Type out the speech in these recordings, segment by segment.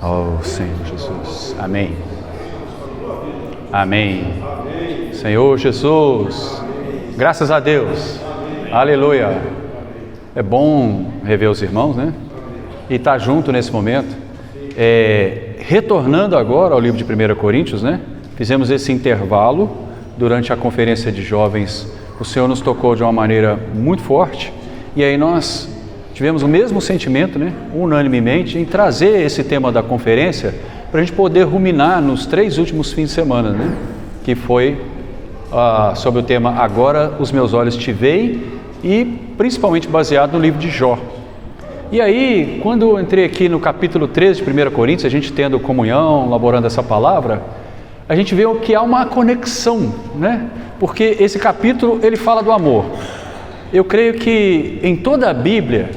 Oh, Senhor Jesus. Amém. Amém. Senhor Jesus. Graças a Deus. Aleluia. É bom rever os irmãos, né? E estar junto nesse momento. Retornando agora ao livro de 1 Coríntios, né? Fizemos esse intervalo durante a conferência de jovens. O Senhor nos tocou de uma maneira muito forte. E aí nós tivemos o mesmo sentimento, né? Unanimemente, em trazer esse tema da conferência para a gente poder ruminar nos 3 últimos fins de semana, né? Que foi sobre o tema Agora os meus olhos te veem, e principalmente baseado no livro de Jó. E aí, quando eu entrei aqui no capítulo 13 de 1 Coríntios, a gente tendo comunhão, elaborando essa palavra, a gente vê que há uma conexão, né? Porque esse capítulo, ele fala do amor. Eu creio que em toda a Bíblia,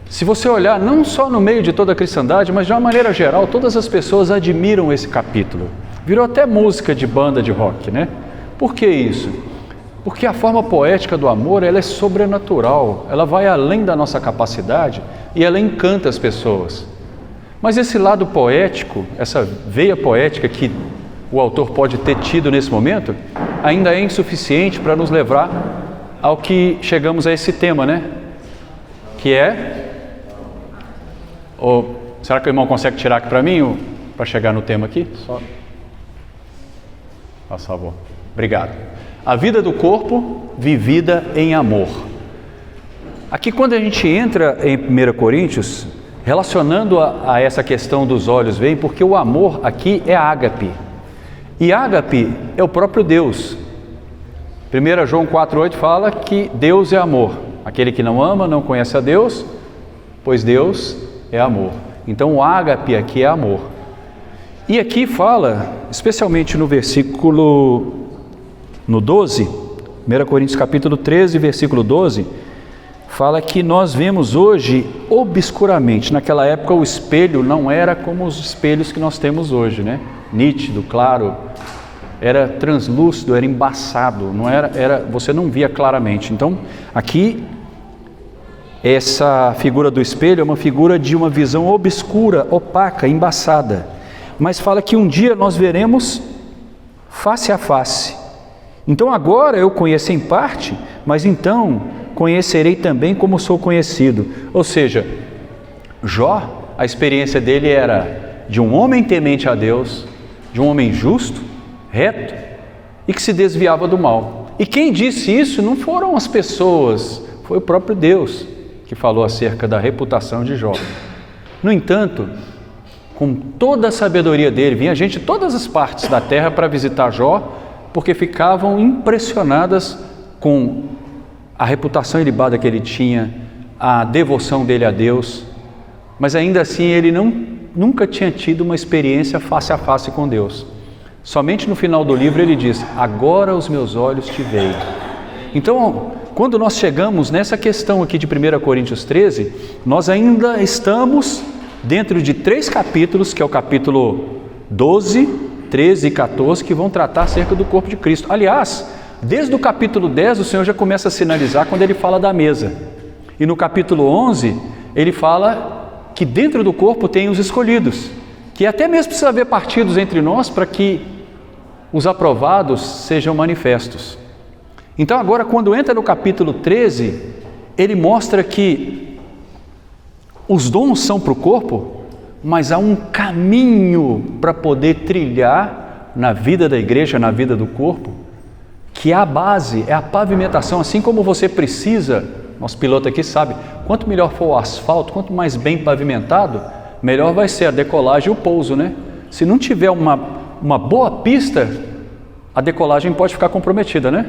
se você olhar não só no meio de toda a cristandade, mas de uma maneira geral, todas as pessoas admiram esse capítulo. Virou até música de banda de rock, né? Por que isso? Porque a forma poética do amor, ela é sobrenatural, ela vai além da nossa capacidade e ela encanta as pessoas. Mas esse lado poético, essa veia poética que o autor pode ter tido nesse momento, ainda é insuficiente para nos levar ao que chegamos a esse tema, né? Que é... será que o irmão consegue tirar aqui para mim, para chegar no tema aqui? Só. Por favor. Obrigado. A vida do corpo vivida em amor. Aqui, quando a gente entra em 1 Coríntios, relacionando a essa questão dos olhos, vem porque o amor aqui é ágape. E ágape é o próprio Deus. 1 João 4,8 fala que Deus é amor. Aquele que não ama não conhece a Deus, pois Deus é amor. Então o ágape aqui é amor. E aqui fala, especialmente no versículo 12, 1 Coríntios capítulo 13, versículo 12, fala que nós vemos hoje obscuramente. Naquela época o espelho não era como os espelhos que nós temos hoje, né? Nítido, claro, era translúcido, era embaçado, não era, você não via claramente. Então aqui essa figura do espelho é uma figura de uma visão obscura, opaca, embaçada. Mas fala que um dia nós veremos face a face. Então agora eu conheço em parte, mas então conhecerei também como sou conhecido. Ou seja, Jó, a experiência dele era de um homem temente a Deus, de um homem justo, reto e que se desviava do mal. E quem disse isso não foram as pessoas, foi o próprio Deus que falou acerca da reputação de Jó. No entanto, com toda a sabedoria dele, vinha gente de todas as partes da terra para visitar Jó, porque ficavam impressionadas com a reputação ilibada que ele tinha, a devoção dele a Deus, mas ainda assim ele nunca tinha tido uma experiência face a face com Deus. Somente no final do livro ele diz: agora os meus olhos te veem. Então, quando nós chegamos nessa questão aqui de 1 Coríntios 13, nós ainda estamos dentro de 3 capítulos, que é o capítulo 12, 13 e 14, que vão tratar acerca do corpo de Cristo. Aliás, desde o capítulo 10 o Senhor já começa a sinalizar quando ele fala da mesa. E no capítulo 11 ele fala que dentro do corpo tem os escolhidos, que até mesmo precisa haver partidos entre nós para que os aprovados sejam manifestos. Então agora, quando entra no capítulo 13, ele mostra que os dons são para o corpo, mas há um caminho para poder trilhar na vida da igreja, na vida do corpo, que é a base, é a pavimentação. Assim como você precisa, nosso piloto aqui sabe, quanto melhor for o asfalto, quanto mais bem pavimentado, melhor vai ser a decolagem e o pouso, né? Se não tiver uma boa pista, a decolagem pode ficar comprometida, né?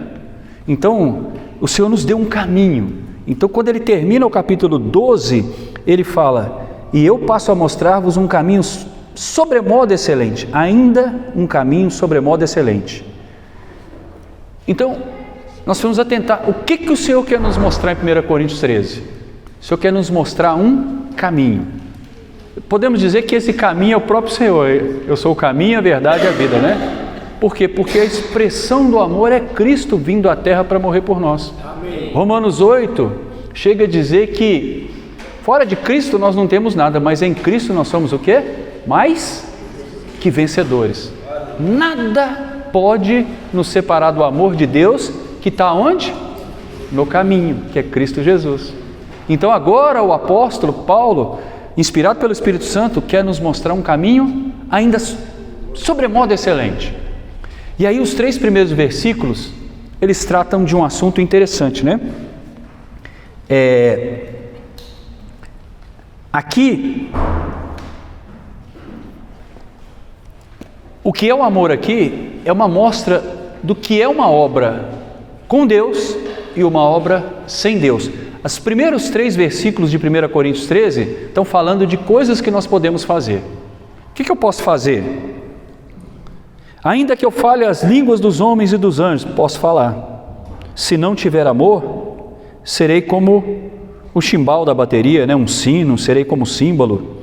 Então, o Senhor nos deu um caminho. Então, quando ele termina o capítulo 12, ele fala: e eu passo a mostrar-vos um caminho sobremodo excelente, ainda um caminho sobremodo excelente. Então, nós vamos atentar, o que o Senhor quer nos mostrar em 1 Coríntios 13? O Senhor quer nos mostrar um caminho. Podemos dizer que esse caminho é o próprio Senhor. Eu sou o caminho, a verdade e a vida, né? Por quê? Porque a expressão do amor é Cristo vindo à terra para morrer por nós. Amém. Romanos 8 chega a dizer que fora de Cristo nós não temos nada, mas em Cristo nós somos o quê? mais que vencedores. Nada pode nos separar do amor de Deus que está onde? No caminho, que é Cristo Jesus. Então agora o apóstolo Paulo, inspirado pelo Espírito Santo, quer nos mostrar um caminho ainda sobremodo excelente. E aí os 3 primeiros versículos, eles tratam de um assunto interessante, né? Aqui, o que é o amor aqui é uma mostra do que é uma obra com Deus e uma obra sem Deus. Os primeiros 3 versículos de 1 Coríntios 13 estão falando de coisas que nós podemos fazer. O que eu posso fazer? Ainda que eu fale as línguas dos homens e dos anjos, posso falar. Se não tiver amor, serei como o chimbal da bateria, né? Um sino, serei como símbolo.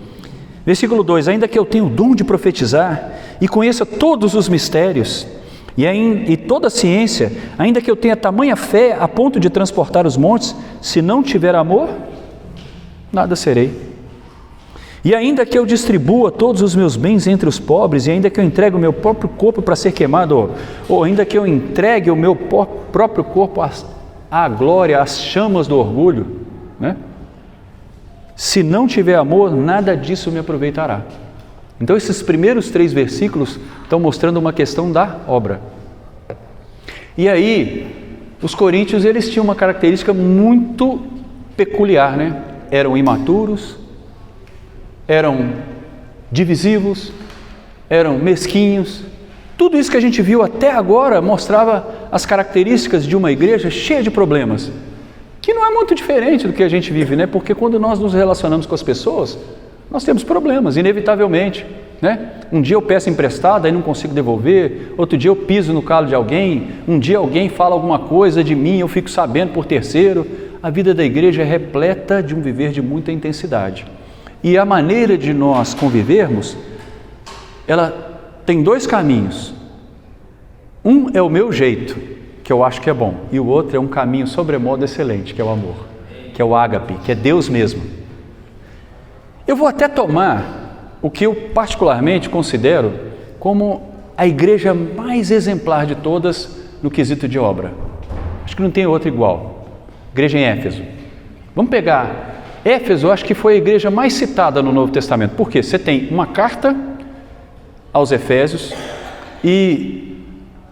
Versículo 2, ainda que eu tenha o dom de profetizar e conheça todos os mistérios e toda a ciência, ainda que eu tenha tamanha fé a ponto de transportar os montes, se não tiver amor, nada serei. E ainda que eu distribua todos os meus bens entre os pobres, e ainda que eu entregue o meu próprio corpo para ser queimado, ou ainda que eu entregue o meu próprio corpo à glória, às chamas do orgulho, né? Se não tiver amor, nada disso me aproveitará. Então esses primeiros 3 versículos estão mostrando uma questão da obra. E aí, os coríntios, eles tinham uma característica muito peculiar, né? Eram imaturos, eram divisivos, eram mesquinhos. Tudo isso que a gente viu até agora mostrava as características de uma igreja cheia de problemas, que não é muito diferente do que a gente vive, né? Porque quando nós nos relacionamos com as pessoas, nós temos problemas, inevitavelmente, né? Um dia eu peço emprestado, aí não consigo devolver, outro dia eu piso no calo de alguém, um dia alguém fala alguma coisa de mim, eu fico sabendo por terceiro. A vida da igreja é repleta de um viver de muita intensidade. E a maneira de nós convivermos, ela tem 2 caminhos. Um é o meu jeito, que eu acho que é bom, e o outro é um caminho sobremodo excelente, que é o amor, que é o ágape, que é Deus mesmo. Eu vou até tomar o que eu particularmente considero como a igreja mais exemplar de todas no quesito de obra. Acho que não tem outra igual. Igreja em Éfeso. Vamos pegar Éfeso, acho que foi a igreja mais citada no Novo Testamento. Por quê? Você tem uma carta aos Efésios e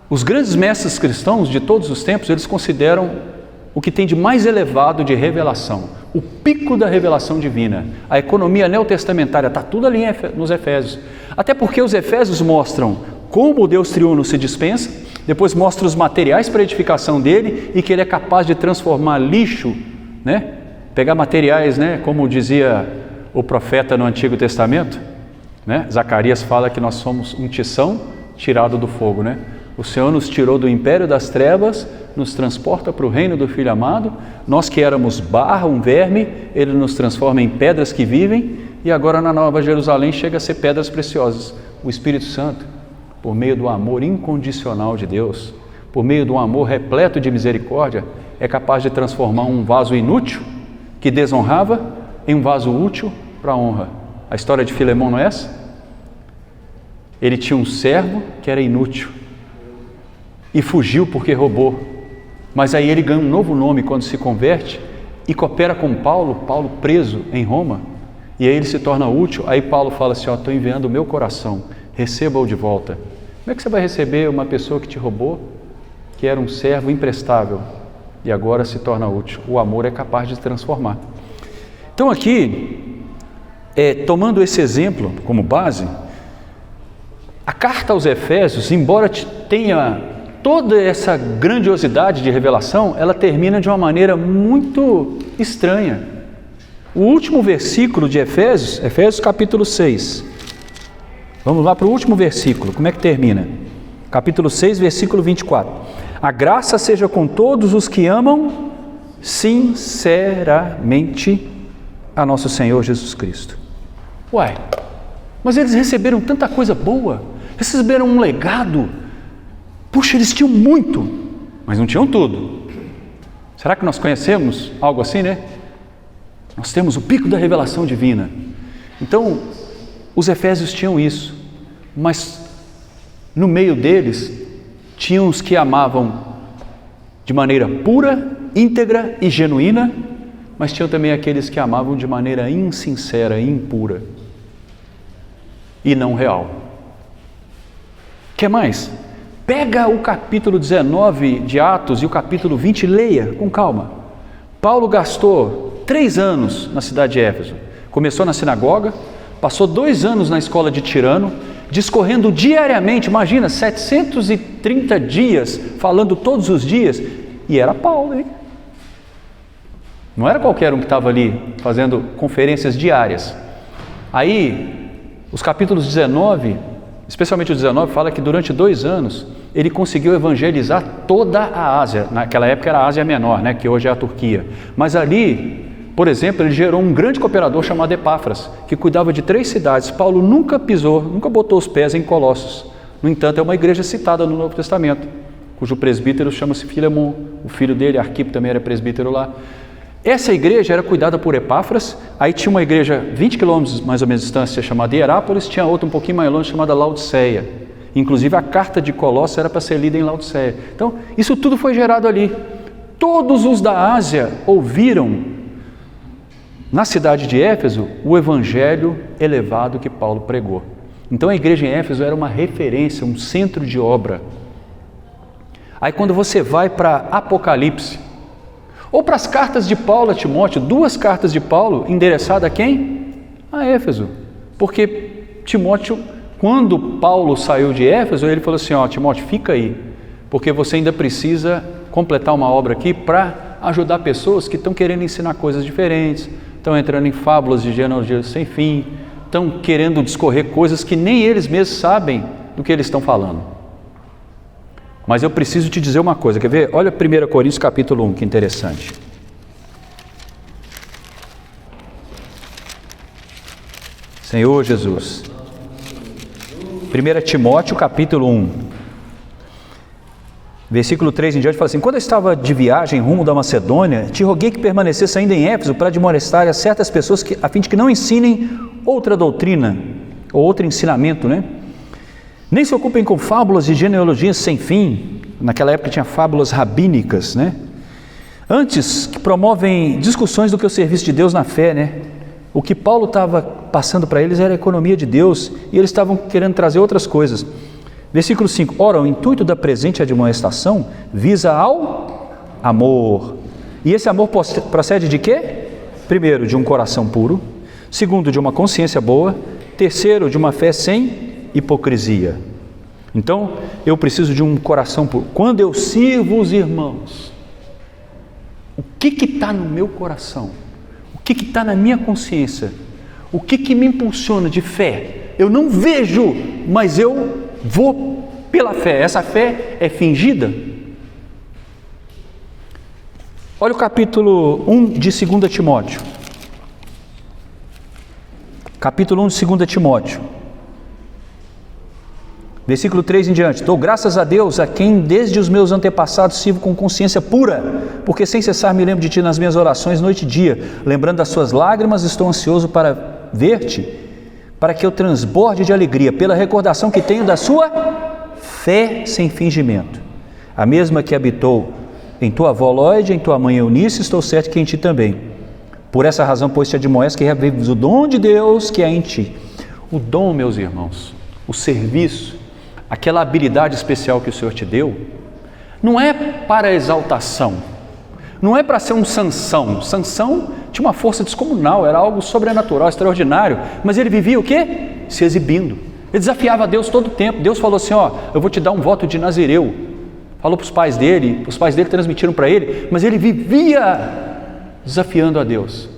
os grandes mestres cristãos de todos os tempos, eles consideram o que tem de mais elevado de revelação, o pico da revelação divina. A economia neotestamentária está tudo ali nos Efésios. Até porque os Efésios mostram como o Deus triuno se dispensa, depois mostra os materiais para a edificação dele e que ele é capaz de transformar lixo, né? Pegar materiais, né? Como dizia o profeta no Antigo Testamento, né? Zacarias fala que nós somos um tição tirado do fogo, né? O Senhor nos tirou do império das trevas, nos transporta para o reino do Filho amado. Nós que éramos barro, um verme, Ele nos transforma em pedras que vivem, e agora na Nova Jerusalém chega a ser pedras preciosas. O Espírito Santo, por meio do amor incondicional de Deus, por meio de um amor repleto de misericórdia, é capaz de transformar um vaso inútil, que desonrava, em um vaso útil para a honra. A história de Filemão não é essa? Ele tinha um servo que era inútil, e fugiu porque roubou, mas aí ele ganha um novo nome quando se converte e coopera com Paulo preso em Roma, e aí ele se torna útil. Aí Paulo fala assim, estou enviando o meu coração, receba-o de volta. Como é que você vai receber uma pessoa que te roubou, que era um servo imprestável e agora se torna útil? O amor é capaz de transformar. Então aqui, tomando esse exemplo como base, a carta aos Efésios, embora tenha toda essa grandiosidade de revelação, ela termina de uma maneira muito estranha. O último versículo de Efésios, Efésios capítulo 6. Vamos lá para o último versículo, como é que termina? Capítulo 6, versículo 24. A graça seja com todos os que amam sinceramente a nosso Senhor Jesus Cristo. Uai, mas eles receberam tanta coisa boa, receberam um legado. Puxa, eles tinham muito, mas não tinham tudo. Será que nós conhecemos algo assim, né? Nós temos o pico da revelação divina. Então, os efésios tinham isso, mas no meio deles tinham os que amavam de maneira pura, íntegra e genuína, mas tinham também aqueles que amavam de maneira insincera e impura e não real. Que mais? Pega o capítulo 19 de Atos e o capítulo 20, leia com calma. Paulo gastou 3 anos na cidade de Éfeso. Começou na sinagoga, passou 2 anos na escola de Tirano, discorrendo diariamente, imagina, 730 dias, falando todos os dias, e era Paulo, hein? Não era qualquer um que estava ali fazendo conferências diárias. Aí, os capítulos 19, especialmente o 19, fala que durante 2 anos ele conseguiu evangelizar toda a Ásia. Naquela época era a Ásia Menor, né, que hoje é a Turquia. Mas ali, por exemplo, ele gerou um grande cooperador chamado Epáfras, que cuidava de 3 cidades. Paulo nunca pisou, nunca botou os pés em Colossos. No entanto, é uma igreja citada no Novo Testamento, cujo presbítero chama-se Filemon. O filho dele, Arquipo, também era presbítero lá. Essa igreja era cuidada por Epáfras. Aí tinha uma igreja 20 quilômetros mais ou menos de distância chamada Hierápolis, tinha outra um pouquinho mais longe chamada Laodiceia. Inclusive a carta de Colossos era para ser lida em Laodiceia. Então isso tudo foi gerado ali. Todos os da Ásia ouviram na cidade de Éfeso o evangelho elevado que Paulo pregou. Então a igreja em Éfeso era uma referência, um centro de obra. Aí quando você vai para Apocalipse, ou para as cartas de Paulo a Timóteo, 2 cartas de Paulo endereçadas a quem? A Éfeso. Porque Timóteo, quando Paulo saiu de Éfeso, ele falou assim, ó, Timóteo, fica aí, porque você ainda precisa completar uma obra aqui para ajudar pessoas que estão querendo ensinar coisas diferentes, estão entrando em fábulas de genealogia sem fim, estão querendo discorrer coisas que nem eles mesmos sabem do que eles estão falando. Mas eu preciso te dizer uma coisa, quer ver? Olha 1 Coríntios capítulo 1, que interessante. Senhor Jesus. 1 Timóteo capítulo 1, versículo 3 em diante, fala assim: quando eu estava de viagem rumo da Macedônia, te roguei que permanecesse ainda em Éfeso para admoestar a certas pessoas a fim de que não ensinem outra doutrina, ou outro ensinamento, né? Nem se ocupem com fábulas e genealogias sem fim. Naquela época tinha fábulas rabínicas, né? Antes, que promovem discussões do que o serviço de Deus na fé, né? O que Paulo estava passando para eles era a economia de Deus, e eles estavam querendo trazer outras coisas. Versículo 5, ora, o intuito da presente admoestação visa ao amor. E esse amor procede de quê? Primeiro, de um coração puro. Segundo, de uma consciência boa. Terceiro, de uma fé sem hipocrisia. Então, eu preciso de um coração puro. Quando eu sirvo os irmãos, o que está no meu coração? O que está na minha consciência? O que me impulsiona de fé? Eu não vejo, mas eu vou pela fé. Essa fé é fingida? Olha o capítulo 1 de 2 Timóteo. Capítulo 1 de 2 Timóteo. Versículo 3 em diante. Dou graças a Deus, a quem desde os meus antepassados sirvo com consciência pura, porque sem cessar me lembro de ti nas minhas orações noite e dia. Lembrando das suas lágrimas, estou ansioso para ver-te, para que eu transborde de alegria, pela recordação que tenho da sua fé sem fingimento. A mesma que habitou em tua avó Lóide, em tua mãe Eunice, estou certo que em ti também. Por essa razão, pois, te admoesto que revives o dom de Deus que há em ti. O dom, meus irmãos, o serviço, aquela habilidade especial que o Senhor te deu, não é para exaltação, não é para ser um Sansão. Sansão tinha uma força descomunal, era algo sobrenatural, extraordinário, mas ele vivia o quê? Se exibindo. Ele desafiava a Deus todo o tempo. Deus falou assim, ó, eu vou te dar um voto de Nazireu. Falou para os pais dele transmitiram para ele, mas ele vivia desafiando a Deus.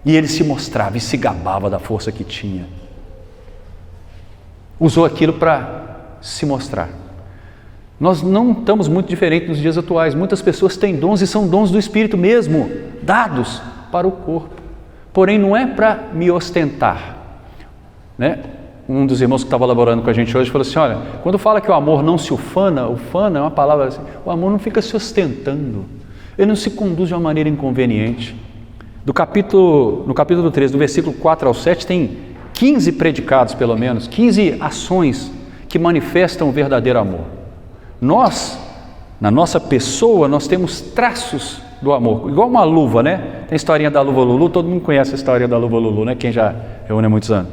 E ele se mostrava e se gabava da força que tinha. Usou aquilo para se mostrar. Nós não estamos muito diferentes nos dias atuais. Muitas pessoas têm dons e são dons do Espírito mesmo, dados para o corpo. Porém, não é para me ostentar, né? Um dos irmãos que estava laborando com a gente hoje falou assim, olha, quando fala que o amor não se ufana é uma palavra assim, o amor não fica se ostentando, ele não se conduz de uma maneira inconveniente. No capítulo 13, do versículo 4 ao 7, tem 15 predicados pelo menos, 15 ações que manifestam o verdadeiro amor. Nós, na nossa pessoa, nós temos traços do amor, igual uma luva, né? Tem a historinha da luva Lulu, todo mundo conhece a história da luva Lulu, né? Quem já reúne há muitos anos.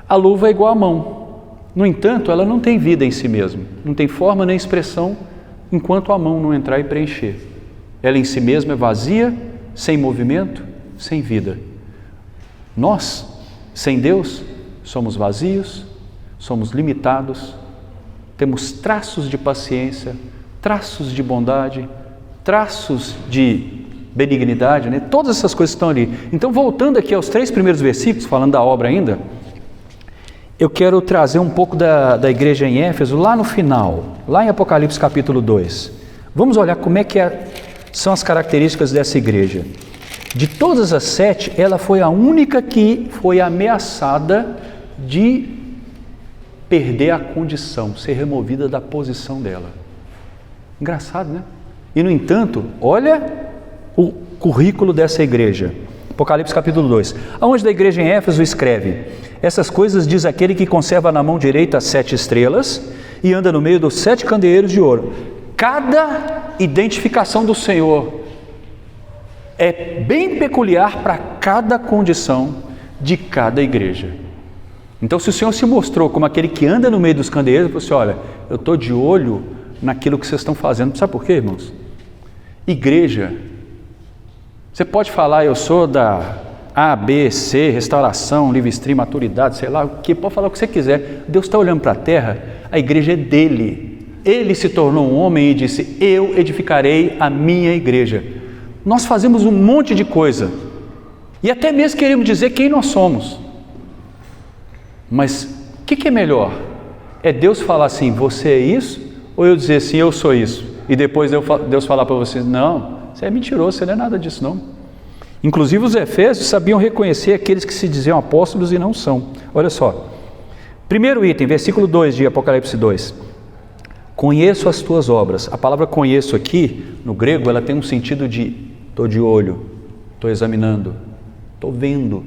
A luva é igual à mão. No entanto, ela não tem vida em si mesma, não tem forma nem expressão enquanto a mão não entrar e preencher. Ela em si mesma é vazia, sem movimento, sem vida. Nós, sem Deus, somos vazios, somos limitados, temos traços de paciência, traços de bondade, traços de benignidade, né? Todas essas coisas estão ali. Então, voltando aqui aos 3 primeiros versículos, falando da obra ainda, eu quero trazer um pouco da igreja em Éfeso, lá no final, lá em Apocalipse capítulo 2. Vamos olhar como é que são as características dessa igreja. De todas as 7, ela foi a única que foi ameaçada de perder a condição, ser removida da posição dela. Engraçado, né? E no entanto, olha o currículo dessa igreja. Apocalipse capítulo 2. Aonde da igreja em Éfeso escreve: essas coisas diz aquele que conserva na mão direita as 7 estrelas e anda no meio dos 7 candeeiros de ouro. Cada identificação do Senhor é bem peculiar para cada condição de cada igreja. Então, se o Senhor se mostrou como aquele que anda no meio dos candeeiros, ele falou assim: olha, eu estou de olho naquilo que vocês estão fazendo. Sabe por quê, irmãos? Igreja, você pode falar, eu sou da A, B, C, restauração, livre stream, maturidade, sei lá, o que, pode falar o que você quiser. Deus está olhando para a terra, a igreja é dele. Ele se tornou um homem e disse: eu edificarei a minha igreja. Nós fazemos um monte de coisa, e até mesmo queremos dizer quem nós somos. Mas o que é melhor? É Deus falar assim, você é isso? Ou eu dizer assim, eu sou isso? E depois Deus falar para você, não, você é mentiroso, você não é nada disso não. Inclusive os efésios sabiam reconhecer aqueles que se diziam apóstolos e não são. Olha só, primeiro item, versículo 2 de Apocalipse 2. Conheço as tuas obras. A palavra conheço aqui, no grego, ela tem um sentido de estou de olho, estou examinando, estou vendo,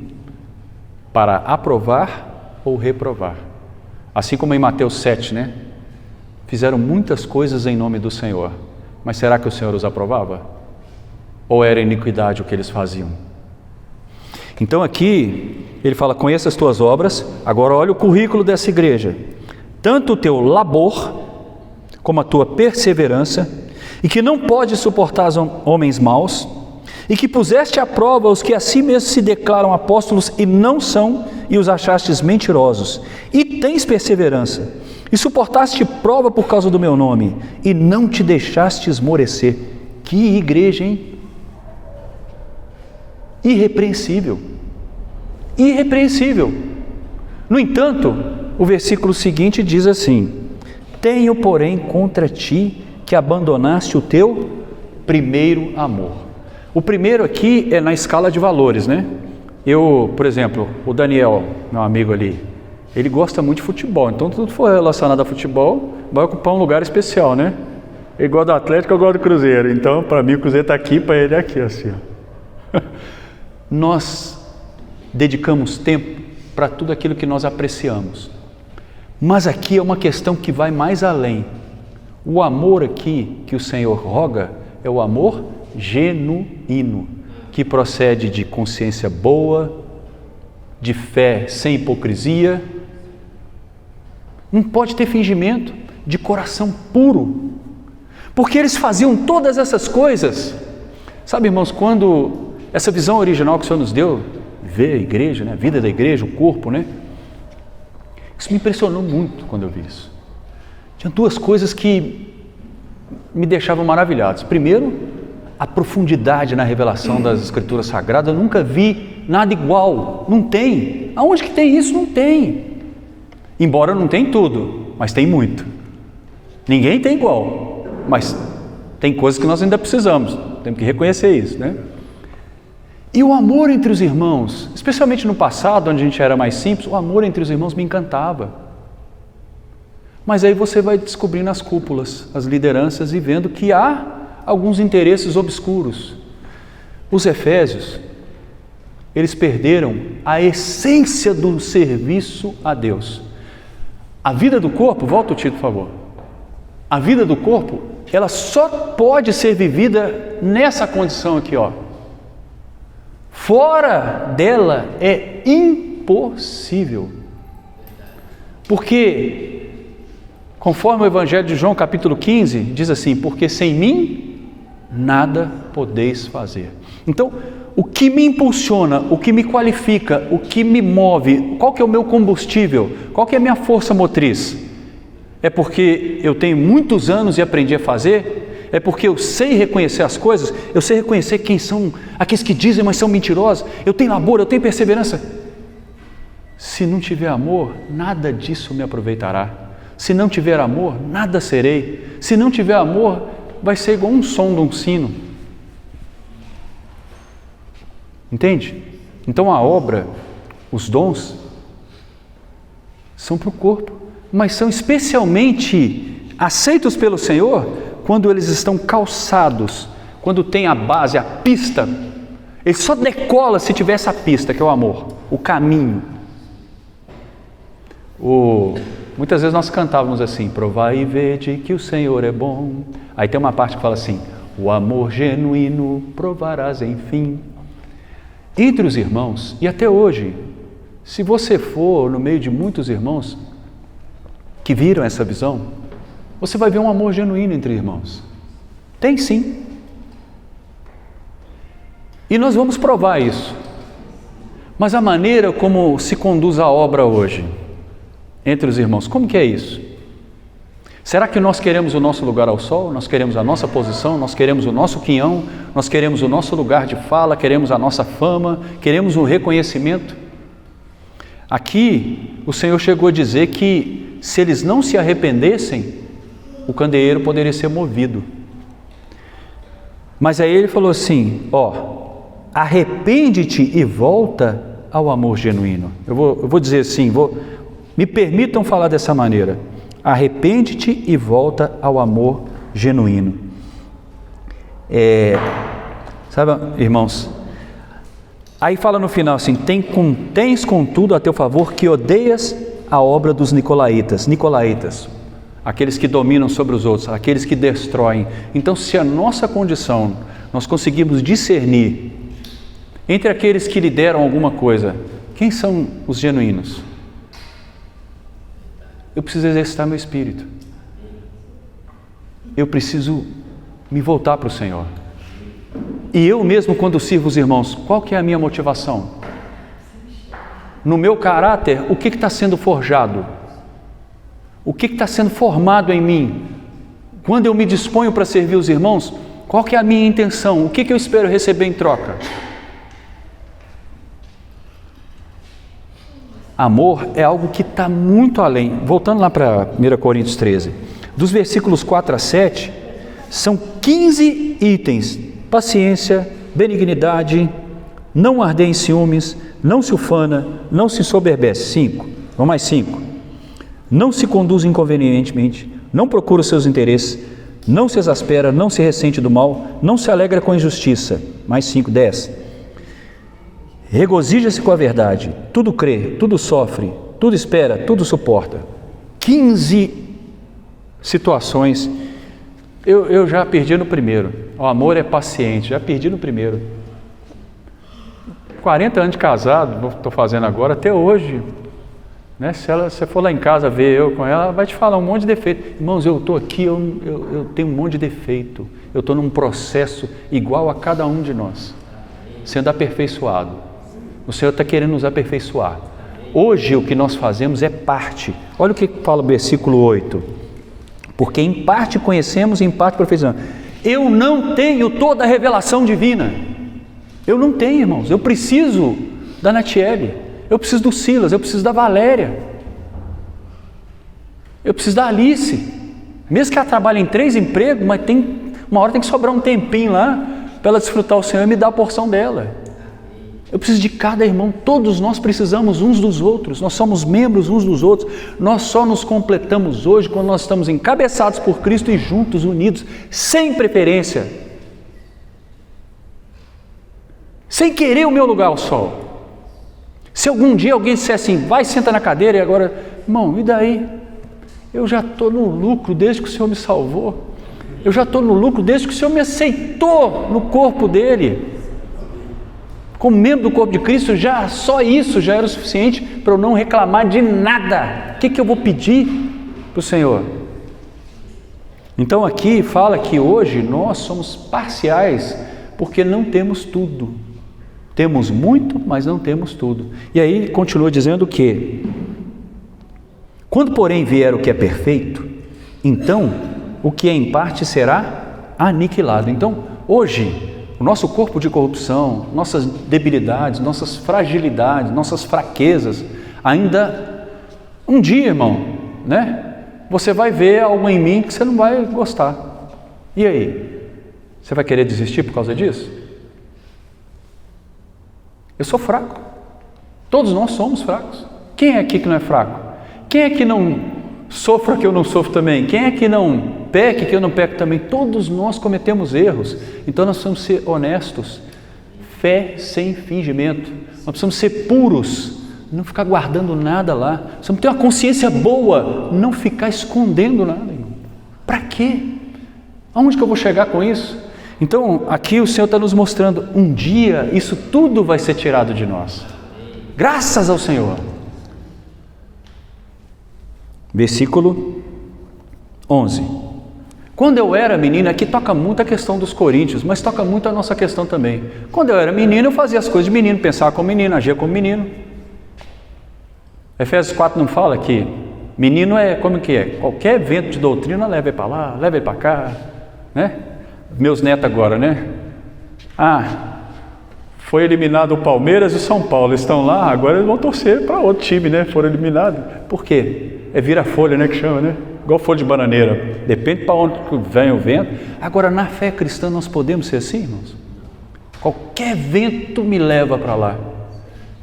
para aprovar ou reprovar. Assim como em Mateus 7, né? Fizeram muitas coisas em nome do Senhor, mas será que o Senhor os aprovava? Ou era iniquidade o que eles faziam? Então aqui, ele fala, conheça as tuas obras. Agora olha o currículo dessa igreja. Tanto o teu labor, como a tua perseverança, e que não pode suportar os homens maus, e que puseste à prova os que a si mesmos se declaram apóstolos e não são, e os achastes mentirosos, e tens perseverança, e suportaste prova por causa do meu nome, e não te deixaste esmorecer. Que igreja, hein? Irrepreensível, irrepreensível. No entanto, o versículo seguinte diz assim: tenho, porém, contra ti que abandonaste o teu primeiro amor. O primeiro aqui é na escala de valores, né? Eu, por exemplo, o Daniel, meu amigo ali, ele gosta muito de futebol, então tudo for relacionado a futebol vai ocupar um lugar especial, né? Ele gosta do Atlético, eu gosto do Cruzeiro, então para mim o Cruzeiro está aqui, para ele é aqui, assim. Nós dedicamos tempo para tudo aquilo que nós apreciamos, mas aqui é uma questão que vai mais além. O amor aqui que o Senhor roga é o amor genuíno, que procede de consciência boa, de fé sem hipocrisia, não pode ter fingimento, de coração puro, porque eles faziam todas essas coisas. Sabe, irmãos, quando essa visão original que o Senhor nos deu, ver a igreja, né, a vida da igreja, o corpo, né, isso me impressionou muito quando eu vi isso. Tinha duas coisas que me deixavam maravilhados. Primeiro, a profundidade na revelação das Escrituras Sagradas. Eu nunca vi nada igual, não tem. Aonde que tem isso? Não tem. Embora não tem tudo, mas tem muito. Ninguém tem igual, mas tem coisas que nós ainda precisamos, temos que reconhecer isso, né? E o amor entre os irmãos, especialmente no passado, onde a gente era mais simples, o amor entre os irmãos me encantava. Mas aí você vai descobrindo as cúpulas, as lideranças, e vendo que há alguns interesses obscuros. Os efésios, eles perderam a essência do serviço a Deus. A vida do corpo, volta o título, por favor. A vida do corpo, ela só pode ser vivida nessa condição aqui, ó. Fora dela é impossível. Porque, conforme o Evangelho de João, capítulo 15, diz assim: porque sem mim nada podeis fazer. Então, o que me impulsiona, o que me qualifica, o que me move, qual que é o meu combustível, qual que é a minha força motriz? É porque eu tenho muitos anos e aprendi a fazer? É porque eu sei reconhecer as coisas? Eu sei reconhecer quem são aqueles que dizem, mas são mentirosos? Eu tenho labor, eu tenho perseverança? Se não tiver amor, nada disso me aproveitará. Se não tiver amor, nada serei. Se não tiver amor, vai ser igual um som de um sino. Entende? Então a obra, os dons, são para o corpo, mas são especialmente aceitos pelo Senhor quando eles estão calçados, quando tem a base, a pista. Ele só decola se tiver essa pista, que é o amor, o caminho. Muitas vezes nós cantávamos assim: provai e vede que o Senhor é bom. Aí tem uma parte que fala assim: o amor genuíno provarás enfim. Entre os irmãos, e até hoje, se você for no meio de muitos irmãos que viram essa visão, você vai ver um amor genuíno entre irmãos. Tem sim. E nós vamos provar isso. Mas a maneira como se conduz a obra hoje, entre os irmãos, como que é isso? Será que nós queremos o nosso lugar ao sol? Nós queremos a nossa posição? Nós queremos o nosso quinhão? Nós queremos o nosso lugar de fala? Queremos a nossa fama? Queremos um reconhecimento? Aqui, o Senhor chegou a dizer que se eles não se arrependessem, o candeeiro poderia ser movido. Mas aí ele falou assim: arrepende-te e volta ao amor genuíno. Eu vou dizer assim, me permitam falar dessa maneira: arrepende-te e volta ao amor genuíno. Sabe, irmãos, aí fala no final assim: tens contudo a teu favor que odeias a obra dos nicolaítas, aqueles que dominam sobre os outros, aqueles que destroem. Então, se a nossa condição, nós conseguimos discernir entre aqueles que lideram alguma coisa, quem são os genuínos? Eu preciso exercitar meu espírito. Eu preciso me voltar para o Senhor. E eu mesmo, quando sirvo os irmãos, qual que é a minha motivação? No meu caráter, o que está sendo forjado? O que está sendo formado em mim? Quando eu me disponho para servir os irmãos, qual que é a minha intenção? O que eu espero receber em troca? Amor é algo que está muito além. Voltando lá para 1 Coríntios 13, dos versículos 4 a 7, são 15 itens: paciência, benignidade, não arder em ciúmes, não se ufana, não se soberbece. 5, vamos mais 5. Não se conduz inconvenientemente, não procura os seus interesses, não se exaspera, não se ressente do mal, não se alegra com a injustiça. Mais 5, 10. Regozija-se com a verdade, tudo crê, tudo sofre, tudo espera, tudo suporta. 15 situações. Eu já perdi no primeiro. O amor é paciente, já perdi no primeiro. 40 anos de casado, estou fazendo agora, até hoje, né? Se você for lá em casa ver eu com ela vai te falar um monte de defeito. Irmãos, eu estou aqui, eu tenho um monte de defeito. Eu estou num processo igual a cada um de nós, sendo aperfeiçoado. O Senhor está querendo nos aperfeiçoar. Hoje o que nós fazemos é parte. Olha o que fala o versículo 8. Porque em parte conhecemos e em parte aperfeiçoamos. Eu não tenho toda a revelação divina. Eu não tenho, irmãos. Eu preciso da Natiele. Eu preciso do Silas. Eu preciso da Valéria. Eu preciso da Alice. Mesmo que ela trabalhe em 3 empregos, mas uma hora tem que sobrar um tempinho lá para ela desfrutar o Senhor e me dar a porção dela. Eu preciso de cada irmão. Todos nós precisamos uns dos outros. Nós somos membros uns dos outros. Nós só nos completamos hoje quando nós estamos encabeçados por Cristo e juntos, unidos, sem preferência, sem querer o meu lugar ao sol. Se algum dia alguém disser assim, vai, senta na cadeira, e agora, irmão, e daí? Eu já estou no lucro desde que o Senhor me salvou. Eu já estou no lucro desde que o Senhor me aceitou no corpo dele. Como membro do corpo de Cristo, já só isso já era o suficiente para eu não reclamar de nada. O que eu vou pedir para o Senhor? Então aqui fala que hoje nós somos parciais, porque não temos tudo. Temos muito, mas não temos tudo. E aí continua dizendo que, quando porém vier o que é perfeito, então o que é em parte será aniquilado. Então hoje, o nosso corpo de corrupção, nossas debilidades, nossas fragilidades, nossas fraquezas, ainda um dia, irmão, né? Você vai ver algo em mim que você não vai gostar. E aí? Você vai querer desistir por causa disso? Eu sou fraco. Todos nós somos fracos. Quem é aqui que não é fraco? Quem é que não sofra que eu não sofro também? Quem é que não peque que eu não peco também? Todos nós cometemos erros. Então nós precisamos ser honestos. Fé sem fingimento. Nós precisamos ser puros. Não ficar guardando nada lá. Precisamos ter uma consciência boa. Não ficar escondendo nada. Para quê? Aonde que eu vou chegar com isso? Então aqui o Senhor está nos mostrando, um dia isso tudo vai ser tirado de nós. Graças ao Senhor. Versículo 11. Quando eu era menino, aqui toca muito a questão dos coríntios, mas toca muito a nossa questão também. Quando eu era menino, eu fazia as coisas de menino, pensava como menino, agia como menino. Efésios 4 não fala que menino é como que é? Qualquer vento de doutrina leva ele para lá, leva ele para cá, né? Meus netos agora, né? Foi eliminado o Palmeiras e o São Paulo, estão lá, agora eles vão torcer para outro time, né? Foram eliminados. Por quê? É vira-folha, né, que chama, né? Igual folha de bananeira. Depende para onde vem o vento. Agora, na fé cristã, nós podemos ser assim, irmãos? Qualquer vento me leva para lá.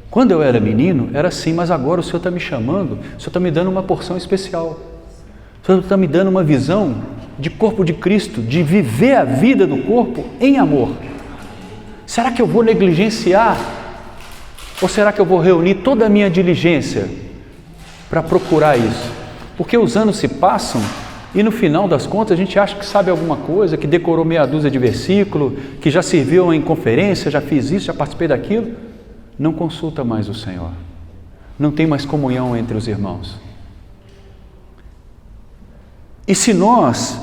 Quando eu era menino, era assim, mas agora o Senhor está me chamando, o Senhor está me dando uma porção especial. O Senhor está me dando uma visão de corpo de Cristo, de viver a vida do corpo em amor. Será que eu vou negligenciar? Ou será que eu vou reunir toda a minha diligência para procurar isso? Porque os anos se passam e no final das contas a gente acha que sabe alguma coisa, que decorou meia dúzia de versículo, que já serviu em conferência, já fiz isso, já participei daquilo. Não consulta mais o Senhor. Não tem mais comunhão entre os irmãos. E se nós,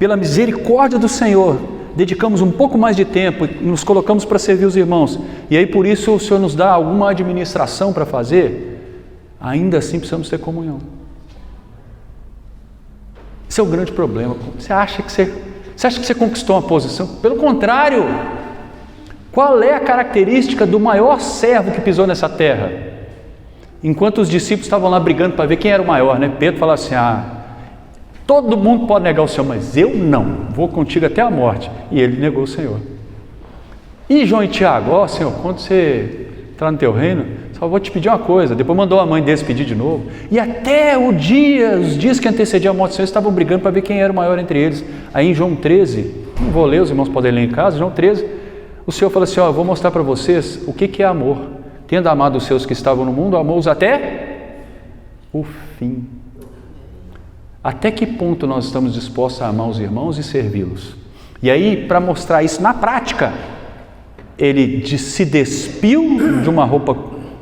pela misericórdia do Senhor, dedicamos um pouco mais de tempo e nos colocamos para servir os irmãos, e aí por isso o Senhor nos dá alguma administração para fazer, ainda assim precisamos ter comunhão. Esse é o grande problema. Você acha que você conquistou uma posição? Pelo contrário, qual é a característica do maior servo que pisou nessa terra? Enquanto os discípulos estavam lá brigando para ver quem era o maior, né? Pedro falava assim, todo mundo pode negar o Senhor, mas eu não, vou contigo até a morte. E ele negou o Senhor. E João e Tiago, Senhor, quando você entrar no teu reino, só vou te pedir uma coisa. Depois mandou a mãe deles pedir de novo. E até os dias que antecediam a morte do Senhor, estavam brigando para ver quem era o maior entre eles. Aí em João 13, não vou ler, os irmãos podem ler em casa, João 13, o Senhor fala assim, eu vou mostrar para vocês o que é amor. Tendo amado os seus que estavam no mundo, amou-os até o fim. Até que ponto nós estamos dispostos a amar os irmãos e servi-los? E aí, para mostrar isso na prática, ele se despiu de uma roupa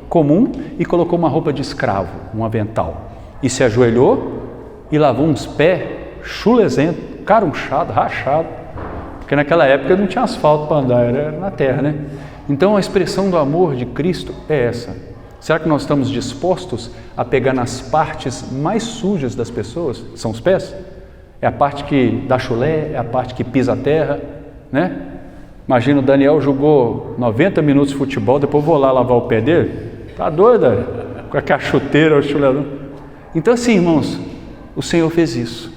comum e colocou uma roupa de escravo, um avental. E se ajoelhou e lavou uns pés chulezento, carunchado, rachado. Porque naquela época não tinha asfalto para andar, era na terra, né? Então a expressão do amor de Cristo é essa. Será que nós estamos dispostos a pegar nas partes mais sujas das pessoas? São os pés? É a parte que dá chulé, é a parte que pisa a terra, né? Imagina, o Daniel jogou 90 minutos de futebol, depois vou lá lavar o pé dele. Tá doida? Com a chuteira, o chulé. Então assim, irmãos, o Senhor fez isso.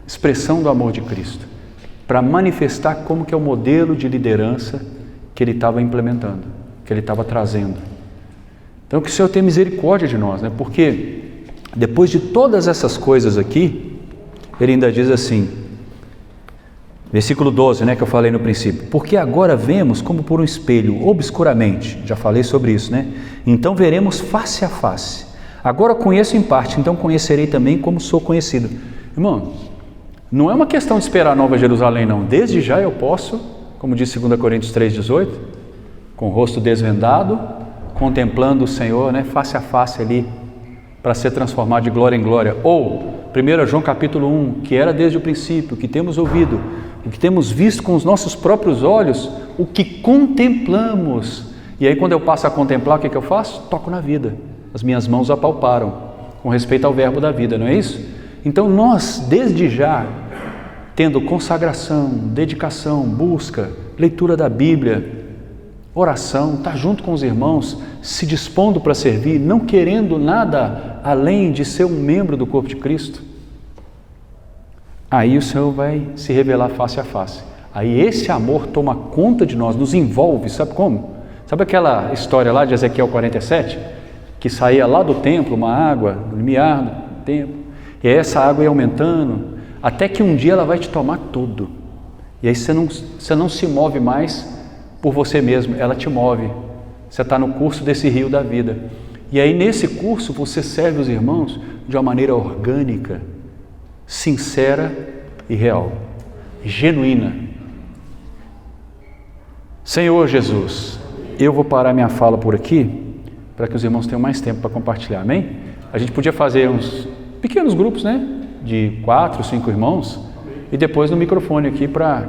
Expressão do amor de Cristo. Para manifestar como que é o modelo de liderança que Ele estava implementando, que Ele estava trazendo. Então que o Senhor tenha misericórdia de nós, né? Porque depois de todas essas coisas aqui, Ele ainda diz assim, Versículo 12, que eu falei no princípio. Porque agora vemos como por um espelho, obscuramente. Já falei sobre isso, Então veremos face a face. Agora conheço em parte, então conhecerei também como sou conhecido. Irmão, não é uma questão de esperar a Nova Jerusalém, não. Desde já eu posso, como diz 2 Coríntios 3,18, com o rosto desvendado, contemplando o Senhor, face a face ali, para ser transformado de glória em glória. Ou 1 João capítulo 1, que era desde o princípio, que temos ouvido, o que temos visto com os nossos próprios olhos, o que contemplamos. E aí quando eu passo a contemplar, o que eu faço? Toco na vida. As minhas mãos apalparam, com respeito ao verbo da vida, não é isso? Então nós, desde já, tendo consagração, dedicação, busca, leitura da Bíblia, oração, estar junto com os irmãos, se dispondo para servir, não querendo nada além de ser um membro do corpo de Cristo, aí o Senhor vai se revelar face a face. Aí esse amor toma conta de nós, nos envolve, sabe como? Sabe aquela história lá de Ezequiel 47? Que saía lá do templo uma água, do limiar do templo, e aí essa água ia aumentando, até que um dia ela vai te tomar tudo. E aí você não se move mais por você mesmo, ela te move. Você está no curso desse rio da vida. E aí nesse curso você serve os irmãos de uma maneira orgânica, sincera e real, genuína. Senhor Jesus, eu vou parar minha fala por aqui, para que os irmãos tenham mais tempo para compartilhar, amém? A gente podia fazer uns pequenos grupos, de 4, 5 irmãos, e depois no microfone aqui para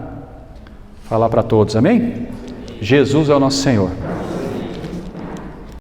falar para todos, amém? Jesus é o nosso Senhor.